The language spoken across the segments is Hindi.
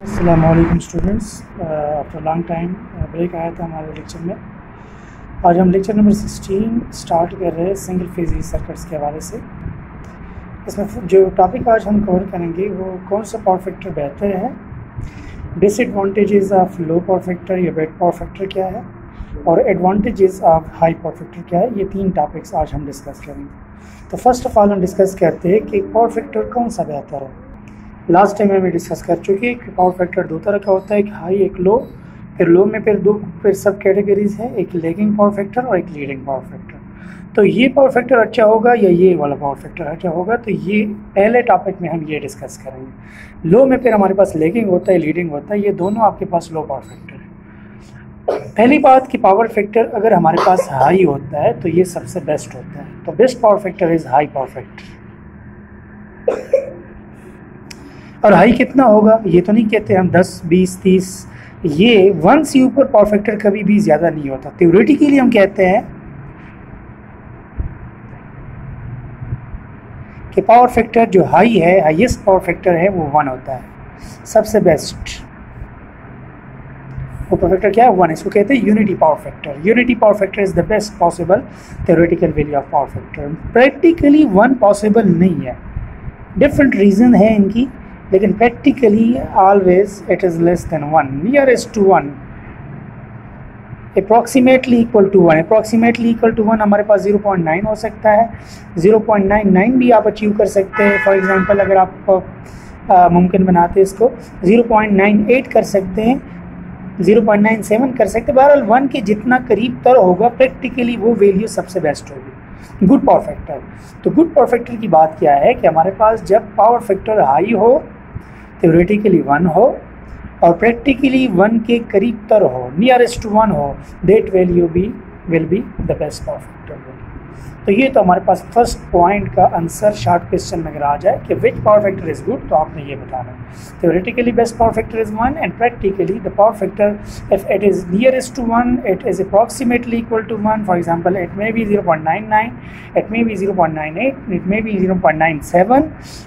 अस्सलाम वालेकुम students. After long time break आया था हमारे लेक्चर में। आज हम लेक्चर नंबर 16 स्टार्ट कर रहे हैं सिंगल फेज सर्किट्स के हवाले से। इसमें जो टॉपिक आज हम कवर करेंगे वो कौन सा पावर फैक्टर बेहतर है, disadvantages of low power factor या बेड पावर फैक्टर क्या है, और advantages of high power factor क्या है। ये तीन टॉपिक्स आज हम डिस्कस करेंगे। तो फर्स्ट ऑफ ऑल हम डिस्कस करते हैं कि पावर फैक्टर कौन सा बेहतर है। लास्ट टाइम हमें डिस्कस कर चुके हैं कि पावर फैक्टर दो तरह का होता है, एक हाई एक लो। फिर लो में फिर सब कैटेगरीज है, एक लैगिंग पावर फैक्टर और एक लीडिंग पावर फैक्टर। तो ये पावर फैक्टर अच्छा होगा या ये वाला पावर फैक्टर अच्छा होगा, तो ये पहले टॉपिक में हम ये डिस्कस करेंगे। लो में फिर हमारे पास लैगिंग होता है, लीडिंग होता है, ये दोनों आपके पास लो पावर फैक्टर है। पहली बात कि पावर फैक्टर अगर हमारे पास हाई होता है तो ये सबसे बेस्ट होता है। तो best power factor is high power factor. और हाई कितना होगा ये तो नहीं कहते हम 10, 20, 30, ये 1 से ऊपर पावर फैक्टर कभी भी ज़्यादा नहीं होता। थ्योरेटिकली हम कहते हैं कि पावर फैक्टर जो हाई है, हाईएस्ट पावर फैक्टर है, वो 1 होता है, सबसे बेस्ट। वो पावर फैक्टर क्या है? 1। इसको कहते हैं unity power factor. Unity power factor is the best possible theoretical value of power factor. Practically 1 possible नहीं है, डिफरेंट रीज़न है इनकी, लेकिन practically always it is less than 1, nearest to 1, approximately equal to 1। Approximately equal to 1 हमारे पास 0.9 हो सकता है, 0.99 भी आप अचीव कर सकते हैं। फॉर एग्जांपल अगर आप मुमकिन बनाते हैं इसको 0.98 कर सकते हैं, 0.97 कर सकते हैं। बहरहाल 1 के जितना करीब तर होगा प्रैक्टिकली वो वैल्यू सबसे बेस्ट होगी गुड पावर फैक्टर। तो गुड पावर फैक्टर की बात क्या है कि हमारे पास जब पावर फैक्टर हाई हो, थ्योरेटिकली 1 हो और प्रैक्टिकली 1 के करीब तर हो, नियरेस्ट टू 1 हो, दैट वैल्यू भी will be the best power factor. तो ये तो हमारे पास फर्स्ट पॉइंट का आंसर शॉर्ट क्वेश्चन में अगर आ जाए कि which power factor is good, तो आपने ये बताना है। Theoretically best power factor is 1 and practically the power factor if it is nearest to 1, it is approximately equal to 1। For example it may be 0.99, it may B 0.98, it may B 0.97,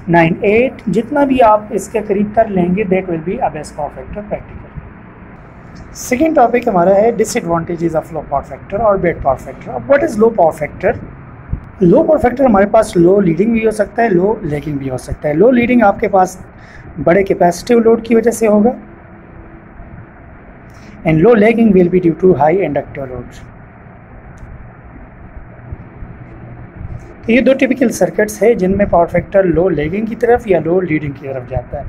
98, जितना भी आप इसके करीब तर लेंगे that will be a best power factor practically. Second topic हमारा है disadvantages of low power factor और बेड पावर फैक्टर। अब what is low power factor? Low power factor हमारे पास लो लीडिंग भी हो सकता है, लो लैगिंग भी हो सकता है। लो लीडिंग आपके पास बड़े कैपेसिटिव लोड की वजह से होगा and low lagging will be due to high inductive load. तो ये दो टिपिकल सर्किट्स है जिनमें पावर फैक्टर लो लैगिंग की तरफ या लो लीडिंग की तरफ जाता है।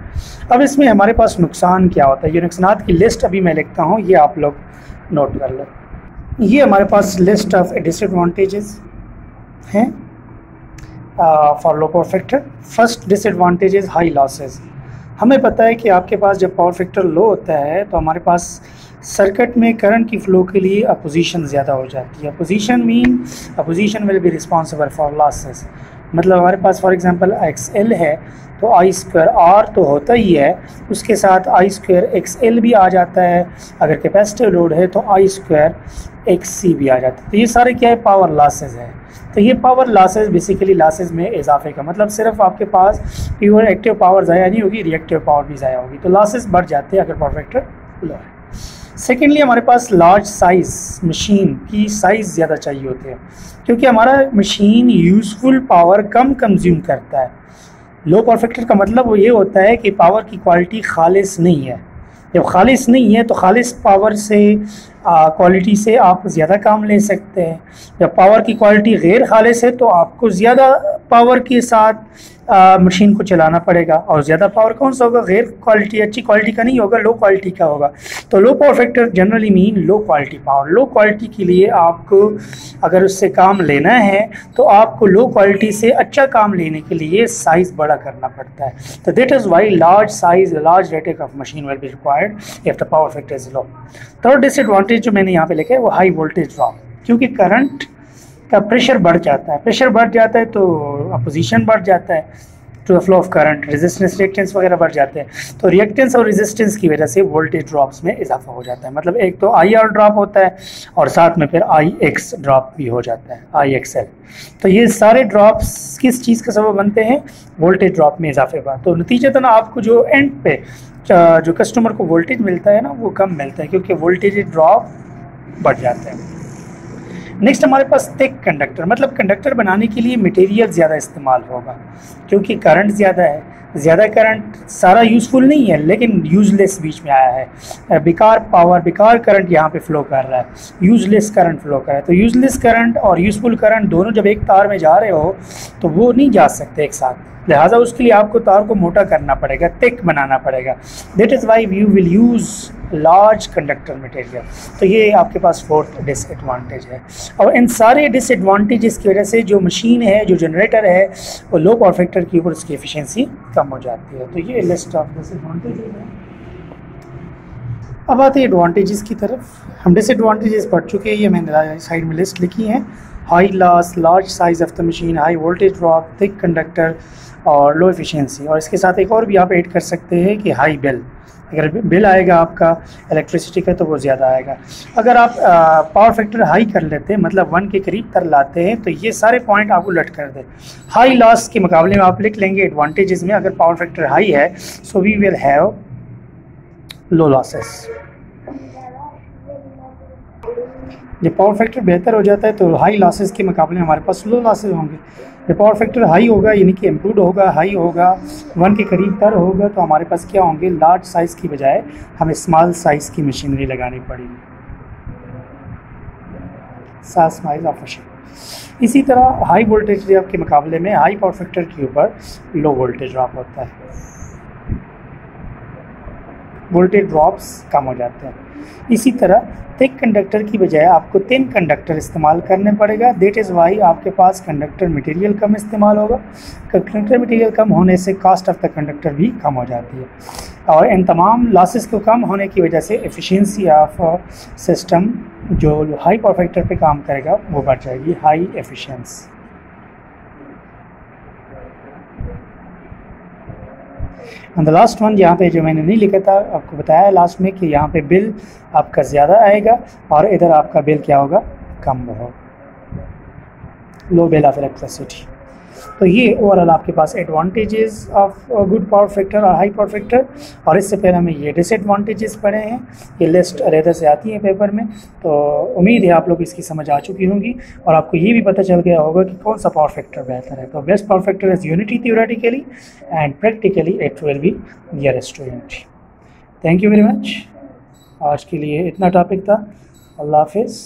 अब इसमें हमारे पास नुकसान क्या होता है, ये नुकसानात की लिस्ट अभी मैं लिखता हूँ, ये आप लोग नोट कर लो। ये हमारे पास लिस्ट ऑफ डिसएडवांटेजेस हैं for low power factor. First disadvantage is high losses. हमें पता है कि आपके पास जब पावर फैक्टर लो होता है तो हमारे पास सर्किट में करंट की फ्लो के लिए अपोजिशन ज़्यादा हो जाती है। Opposition will be responsible for losses. मतलब हमारे पास फॉर एग्जांपल XL है तो I² R तो होता ही है, उसके साथ I² XL भी आ जाता है। अगर कैपेसिटिव लोड है तो I² XC भी आ जाता है। तो ये सारे क्या है? पावर लॉसेस है। तो ये पावर लॉसेस बेसिकली लॉसेस में इजाफे का मतलब सिर्फ आपके पास प्योर एक्टिव पावर ज़ाया नहीं होगी, रिएक्टिव पावर भी ज़ाया होगी। तो लॉसेस बढ़ जाते हैं अगर पावर फैक्टर लो है। सेकेंडली हमारे पास लार्ज साइज़, मशीन की साइज़ ज़्यादा चाहिए होती है क्योंकि हमारा मशीन यूज़फुल पावर कम कंज्यूम करता है। लो पावर फैक्टर का मतलब वो ये होता है कि पावर की क्वालिटी खालिस नहीं है। जब खालिस नहीं है तो खालिस पावर से क्वालिटी से आप ज़्यादा काम ले सकते हैं। जब पावर की क्वालिटी गैर खालिस है तो आपको ज़्यादा पावर के साथ मशीन को चलाना पड़ेगा। और ज़्यादा पावर कौन सा होगा? गैर क्वालिटी, अच्छी क्वालिटी का नहीं होगा, लो क्वालिटी का होगा। तो low power factor generally mean low quality power. Low quality के लिए आपको अगर उससे काम लेना है तो आपको लो क्वालिटी से अच्छा काम लेने के लिए साइज़ बड़ा करना पड़ता है। तो that is why large size, large rating of machine will be required if the power factor is low. Third disadvantage जो मैंने यहाँ पे लिखा है वो हाई वोल्टेज ड्रॉप, क्योंकि करंट का प्रेशर बढ़ जाता है। प्रेशर बढ़ जाता है तो अपोजिशन बढ़ जाता है। To the flow of current, resistance reactance वगैरह बढ़ जाते हैं। तो रिएक्टेंस और रेजिस्टेंस की वजह से वोल्टेज ड्रॉप्स में इजाफा हो जाता है। मतलब एक तो IR ड्रॉप होता है और साथ में फिर IX ड्रॉप भी हो जाता है, IXL। तो ये सारे ड्रॉप्स किस चीज़ का सबब बनते हैं? वोल्टेज ड्रॉप में इजाफे का। तो नतीजतन आपको जो एंड पे जो कस्टमर को वोल्टेज मिलता है ना, वो कम मिलता है क्योंकि वोल्टेज ड्रॉप बढ़ जाता है। नेक्स्ट हमारे पास थिक कंडक्टर, मतलब कंडक्टर बनाने के लिए मटेरियल ज़्यादा इस्तेमाल होगा क्योंकि करंट ज़्यादा है। ज़्यादा करंट सारा यूज़फुल नहीं है लेकिन यूज़लेस बीच में आया है, बेकार पावर, बेकार करंट यहाँ पे फ्लो कर रहा है, यूज़लेस करंट फ्लो कर रहा है। तो यूज़लेस करंट और यूज़फुल करंट दोनों जब एक तार में जा रहे हो तो वो नहीं जा सकते एक साथ, लिहाजा उसके लिए आपको तार को मोटा करना पड़ेगा, थिक बनाना पड़ेगा। That is why you will use large conductor material. तो ये आपके पास फोर्थ डिसएडवांटेज है। और इन सारे डिसएडवांटेजेस की वजह से जो मशीन है, जो जनरेटर है, वो लो पावर फैक्टर के ऊपर उसकी एफिशिएंसी कम हो जाती है। तो ये लिस्ट ऑफ डिसएडवांटेजेस है। अब आते हैं एडवांटेजेस की तरफ। हम डिसएडवांटेजेस पढ़ चुके हैं, ये मैंने साइड में लिस्ट लिखी है। High loss, large size of the machine, high voltage drop, thick conductor और लो एफिशिएंसी। और इसके साथ एक और भी आप ऐड कर सकते हैं कि हाई बिल, अगर बिल आएगा आपका इलेक्ट्रिसिटी का तो वो ज़्यादा आएगा। अगर आप पावर फैक्टर हाई कर लेते हैं, मतलब 1 के करीब तर लाते हैं, तो ये सारे पॉइंट आपको लट कर दे। हाई लॉस के मुकाबले में आप लिख लेंगे एडवांटेजेस में, अगर पावर फैक्टर हाई है so we will have low losses. जब पावर फैक्टर बेहतर हो जाता है तो हाई लॉसेस के मुकाबले हमारे पास लो लॉसेस होंगे। जब पावर फैक्टर हाई होगा यानी कि इम्प्रूव होगा, हाई होगा, 1 के करीब तर होगा, तो हमारे पास क्या होंगे? लार्ज साइज़ की बजाय हमें स्मॉल साइज़ की मशीनरी लगानी पड़ेगी, साइज ऑफ मशीन। इसी तरह हाई वोल्टेज ड्रॉप के मुकाबले में हाई पावर फैक्टर के ऊपर लो वोल्टेज ड्रॉप होता है, वोल्टेज ड्रॉप्स कम हो जाते हैं। इसी तरह थिक कंडक्टर की बजाय आपको थिन कंडक्टर इस्तेमाल करने पड़ेगा। दैट इज़ वाई आपके पास कंडक्टर मटेरियल कम इस्तेमाल होगा। कंडक्टर मटेरियल कम होने से कॉस्ट ऑफ द कंडक्टर भी कम हो जाती है। और इन तमाम लॉसेस को कम होने की वजह से एफिशिएंसी ऑफ सिस्टम जो हाई पावर फैक्टर पे काम करेगा वो बढ़ जाएगी, high efficiency. And the last one, यहाँ पे जो मैंने नहीं लिखा था आपको बताया लास्ट में कि यहाँ पे बिल आपका ज़्यादा आएगा और इधर आपका बिल क्या होगा? कम होगा, लो बिल ऑफ इलेक्ट्रिसिटी। तो ये ओवरऑल आपके पास advantages of good power factor और हाई पावर फैक्टर। और इससे पहले हमें ये डिसएडवांटेजेस पढ़े हैं, ये लिस्ट अलग से आती है पेपर में। तो उम्मीद है आप लोग इसकी समझ आ चुकी होंगी और आपको ये भी पता चल गया होगा कि कौन सा पावर फैक्टर बेहतर है। तो best power factor is unity theoretically and practically it will be nearest to unity. Thank you very much. आज के लिए इतना टॉपिक था। अल्लाह हाफिज़।